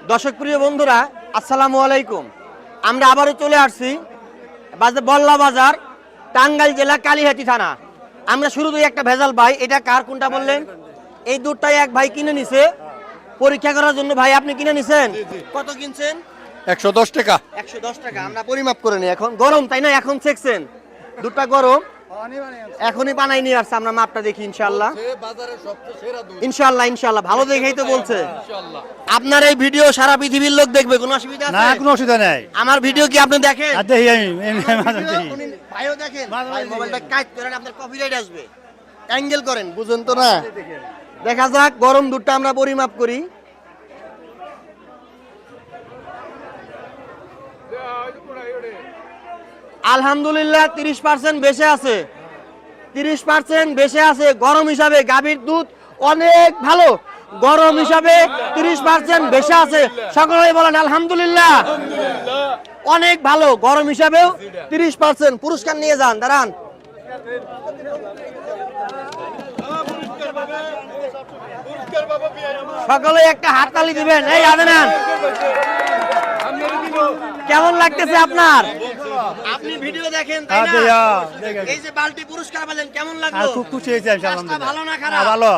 দর্শক প্রিয় বন্ধুরা, আসসালামু আলাইকুম। আমরা আবারও চলে আসছি বল্লা বাজার, টাঙ্গাইল জেলা, কালিহাতী থানা। আমরা শুরুতেই একটা ভেজাল ভাই, এটা কার কোনটা বললেন? এই দুধটাই এক ভাই কিনে নিছে পরীক্ষা করার জন্য। ভাই আপনি কিনে নিছেন? কত কিনছেন? 110 টাকা। 110 টাকা। আমরা পরিমাপ করে নিই। এখন গরম তাই না? এখন চেকছেন দুধটা গরম, এখনই বানাই নিয়ে আসছে। আমরা মাপটা দেখি ইনশাআল্লাহ। ইনশাআল্লাহ ইনশাআল্লাহ ভালো দেখেই তো বলছে। আপনার এই ভিডিও সারা পৃথিবীর লোক দেখবে, কোনো অসুবিধা আছে? না, কোনো অসুবিধা নাই। আমার ভিডিও কি আপনি দেখেন? দেখি আমি ভাইও দেখেন। ভাই মোবাইলটা কাট করেন, আপনার কপিরাইট আসবে। অ্যাঙ্গেল করেন, বুঝেন তো না? দেখা যাক গরম দুধটা আমরা পরিমাপ করি। আলহামদুলিল্লাহ 30% বেশি আছে, 30% বেশি আছে। গরম হিসাবে গাভীর দুধ অনেক ভালো, গরম হিসাবে 30% বেশি আছে। সকলেই বলেন আলহামদুলিল্লাহ। অনেক ভালো, গরম হিসাবেও 30%। পুরস্কার নিয়ে যান, দাঁড়ান। সকলে একটা হাততালি দিবেন। এই আদেনান, কেমন লাগতেছে আপনার? আপনি ভিডিও দেখেন তাই না? এই যে বালতি পুরস্কার পেলেন, কেমন লাগলো? খুব খুশি হয়েছি, ভালো না খারাপ? ভালো।